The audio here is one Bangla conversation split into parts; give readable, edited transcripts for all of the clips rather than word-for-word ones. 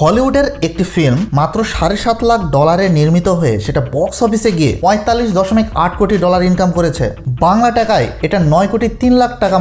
হলিউডের একটি ফিল্ম মাত্র $7.5 লাখ নির্মিত হয়ে সেটা বক্স অফিসে গিয়ে $45.8 কোটি ইনকাম করেছে। বাংলা টাকায় এটা $9.3 কোটি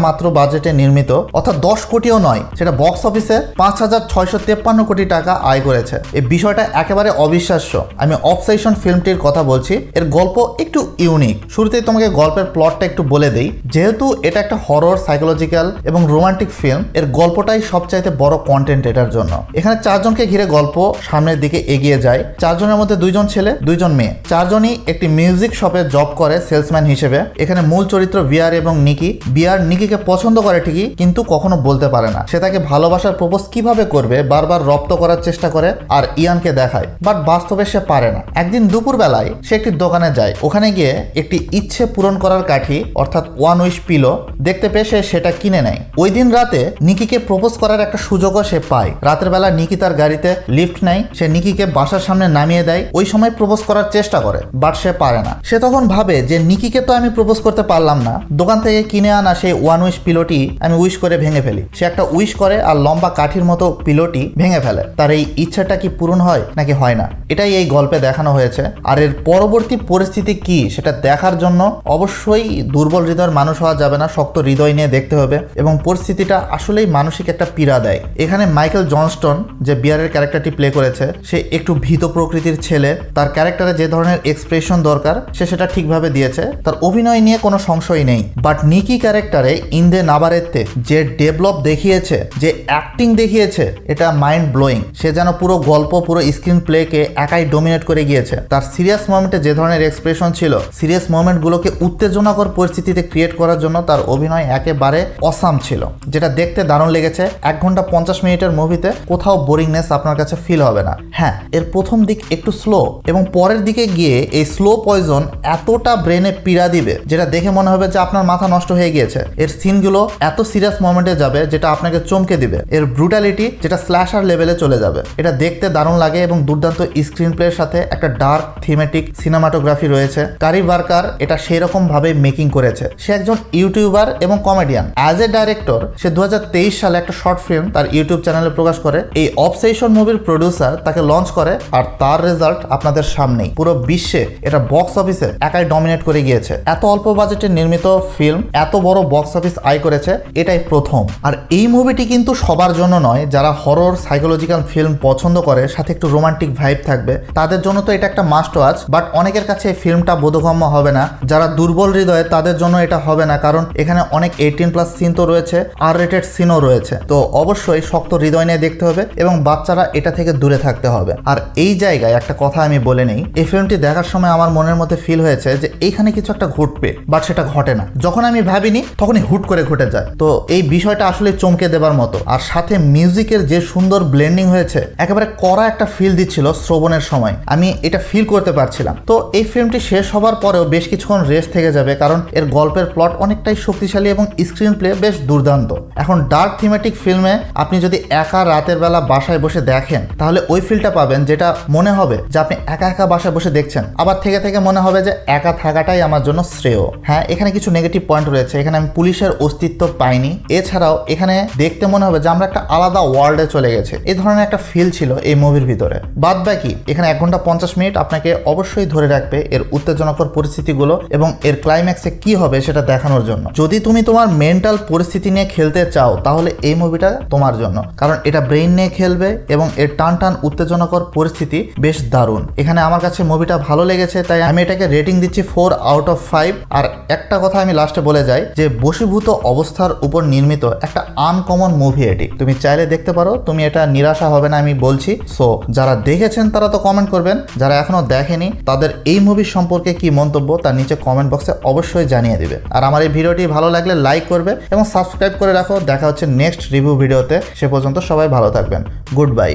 মাত্র বাজেটে নির্মিত, অর্থাৎ 10 কোটিও নয়, সেটা বক্স অফিসে $5,653 কোটি আয় করেছে। এই বিষয়টা একেবারে অবিশ্বাস্য। আমি অবসেশন ফিল্মটির কথা বলছি। এর গল্প একটু ইউনিক। শুরুতেই তোমাকে গল্পের প্লটটা একটু বলে দেই। যেহেতু এটা একটা হরর, সাইকোলজিক্যাল এবং রোমান্টিক ফিল্ম, এর গল্পটাই সবচাইতে বড় কন্টেন্ট এটার জন্য। এখানে চারজনকে ঘিরে গল্প সামনের দিকে এগিয়ে যায়। চারজনের মধ্যে 2জন ছেলে 2জন মেয়ে। চারজনই একটি মিউজিক শপে জব করে সেলসম্যান হিসেবে। এখানে মূল চরিত্র বিয়ার এবং নিকি। বিয়ার নিকিকে পছন্দ করে ঠিকই, কিন্তু কখনো বলতে পারে না। সে তাকে ভালোবাসার প্রপোজ কিভাবে করবে বারবার রপ্ত করার চেষ্টা করে আর ইয়ানকে দেখায়, বাট বাস্তবে সে পারে না। একদিন দুপুর বেলায় সে একটি দোকানে যায়। ওখানে গিয়ে একটি ইচ্ছে পূরণ করার কাঠি অর্থাৎ ওয়ান উইশ পিলো দেখতে পেয়ে সে সেটা কিনে নেয়। ওই দিন রাতে নিকিকে প্রপোজ করার একটা সুযোগও সে পায়। রাতের বেলা নিকি তার গাড়িতে লিফট নেয়। সে নিকিকে বাসার সামনে নামিয়ে দেয়। ওই সময় প্রপোজ করার চেষ্টা করে, বাট সে পারে না। সে তখন ভাবে যে নিকিকে তো আমি প্রপোজ করতে পারলাম না, দোকান থেকে কিনে আনা সেই ওয়ান উইশ পিলোটি আমি উইশ করে ভেঙে ফেলি। সে একটা উইশ করে আর লম্বা কাঠির মতো পিলোটি ভেঙে ফেলে। তার এই ইচ্ছাটা কি পূরণ হয় নাকি হয় না, এটাই এই গল্পে দেখানো হয়েছে। আর এর পরবর্তী পরিস্থিতি কি সেটা দেখার জন্য অবশ্যই দুর্বল হৃদয়ের মানুষ হওয়া যাবে না, শক্ত হৃদয় নিয়ে দেখতে হবে। এবং পরিস্থিতিটা আসলেই মানসিক একটা পীড়া দেয়। এখানে মাইকেল জনস্টন যে বিয়ারের ক্যারেক্টারটি প্লে করেছে, সে একটু ভীত প্রকৃতির ছেলে। তার ক্যারেক্টারে যে ধরনের এক্সপ্রেশন দরকার সে সেটা ঠিকভাবে দিয়েছে। তার অভিনয় নিয়ে কোনো সংশয় নেই। বাট নিকি ক্যারেক্টারে ইন্দে নাবারেতে যে ডেভেলপ দেখিয়েছে, যে অ্যাক্টিং দেখিয়েছে, এটা মাইন্ড ব্লোয়িং। সে যেন পুরো গল্প, পুরো স্ক্রিন প্লেকে একাই ডোমিনেট করে গিয়েছে। তার সিরিয়াস মোমেন্টে যে ধরনের এক্সপ্রেশন ছিল, সিরিয়াস মোমেন্টগুলোকে উত্তেজনাকর পরিস্থিতিতে ক্রিয়েট করার জন্য তার অভিনয় একেবারে অসাম ছিল, যেটা দেখতে দারুণ লেগেছে। 1 ঘন্টা 50 মিনিটের মুভিতে কোথাও বোরিংনেস আপনার কাছে ফিল হবে না। হ্যাঁ, এর প্রথম দিক একটু স্লো এবং পরের দিকে গিয়ে এই স্লো পয়জন এতটা ব্রেনে পীড়া দিবে যেটা দেখে মনে হবে যে আপনার মাথা নষ্ট হয়ে গিয়েছে। এর সিনগুলো এত সিরিয়াস মোমেন্টে যাবে যেটা আপনাকে চমকে দিবে। এর ব্রুটালিটি যেটা স্ল্যাশার লেভেলে চলে যাবে। এটা দেখতে দারুণ লাগে এবং দুর্দান্ত স্ক্রিন প্লের সাথে একটা ডার্ক থিমেটিক সিনেমাটোগ্রাফি রয়েছে। কারি বার্কার এটা সেই রকম ভাবে মেকিং করেছে। সে একজন ইউটিউবার এবং কমেডিয়ান। অ্যাজ এ ডাইরেক্টর সে 2023 সালে একটা শর্ট ফিল্ম তার ইউটিউব চ্যানেলে প্রকাশ করে। এই অবসেশন মুভির প্রডিউসার তাকে লঞ্চ করে আর তার রেজাল্ট আপনাদের সামনেই। পুরো বিশ্বে এটা বক্স অফিসে একাই ডমিনেট করে গিয়েছে। এত অল্প বাজেটে নির্মিত ফিল্ম এত বড় বক্স অফিস আয় করেছে, এটাই প্রথম। আর এই মুভিটি কিন্তু সবার জন্য নয়। যারা হরর সাইকোলজিক্যাল ফিল্ম পছন্দ করে, সাথে একটু রোমান্টিক ভাইব থাকবে, তাদের জন্য তো এটা একটা মাস্ট ওয়াচ। বাট অনেকের কাছে এই ফিল্মটা বোধগম্য হবে না। যারা দুর্বল হৃদয়ে, তাদের জন্য এটা হবে না, কারণ এখানে অনেক 18+ সিন তো রয়েছে, R-রেটেড সিনও রয়েছে। তো অবশ্যই শক্ত হৃদয় নিয়ে দেখতে হবে এবং বাচ্চারা এটা থেকে দূরে থাকতে হবে। আর এই জায়গায় একটা কথা আমি বলে নেই, এই ফিল্মটি দেখার সময় আমার মনের মধ্যে ফিল হয়েছে যে এইখানে কিছু একটা ঘটবে, বাট সেটা ঘটে না। যখন আমি ভাবিনি তখনই হুট করে ঘটে যায়। তো এই বিষয়টা আসলে চমকে দেবার মতো। আর সাথে মিউজিকের যে সুন্দর ব্লেন্ডিং হয়েছে, একেবারে কড়া একটা ফিল দিচ্ছিল শ্রবণের সময়। আমি এটা ফিল করতে পারছিলাম। তো এই ফিল্মটি শেষ হবার পরেও বেশ কিছুক্ষণ রেস্ট থেকে যাবে, কারণ এর গল্পের প্লট অনেকটাই শক্তিশালী এবং স্ক্রিন প্লে বেশ দুর্দান্ত। এখন ডার্ক থিমেটিক ফিল্মে আপনি যদি একা রাতের বেলা বাসায় বসে দেখেন, তাহলে ওই ফিলটা পাবেন যেটা মনে হবে যে আপনি একা একা বাসায় বসে দেখছেন। আবার থেকে থেকে মনে হবে যে একা থাকাটাই আমার জন্য শ্রেয়। হ্যাঁ, এখানে কিছু নেগেটিভ পয়েন্ট রয়েছে। এখানে আমি পুলিশের অস্তিত্ব পাইনি। এছাড়াও এখানে দেখতে মনে হবে যে আমরা একটা আলাদা ওয়ার্ল্ডে চলে গেছে, এই ধরনের একটা ফিল ছিল এই মুভির ভিতরে। বাদ বাকি এখানে 1 ঘন্টা 50 মিনিট আপনাকে অবশ্যই ধরে রাখবে এর উত্তেজনাকর পরিস্থিতিগুলো এবং এর ক্লাইম্যাক্সে কি হবে সেটা দেখানোর জন্য। যদি তুমি তোমার মেন্টাল পরিস্থিতি নিয়ে খেলতে চাও, তাহলে এই মুভিটা তোমার জন্য, কারণ এটা ব্রেইন নিয়ে খেলবে এবং এর টান টান উত্তেজনাকর পরিস্থিতি বেশ দারুণ। এখানে আমার কাছে মুভিটা ভালো লেগেছে, তাই আমি এটাকে রেটিং দিচ্ছি 4 আউট অফ 5। আর একটা কথা আমি লাস্টে বলে যাই যে বশীভূত অবস্থার উপর নির্মিত একটা আনকমন মুভি এটি। তুমি চাইলে দেখতে পারো, তুমি এটা নিরাশা হবে না আমি বলছি। সো যারা দেখেছেন তারা তো কমেন্ট করবেন, যারা এখনো দেখেনি তাদের এই মুভি সম্পর্কে কি মন্তব্য তার নিচে কমেন্ট বক্সে অবশ্যই জানিয়ে দিবে। আর আমার এই ভিডিওটি ভালো লাগলে লাইক করবে এবং সাবস্ক্রাইব করে রাখো। দেখা হচ্ছে নেক্সট রিভিউ ভিডিওতে। সে পর্যন্ত সবাই ভালো থাকবেন। Good bye.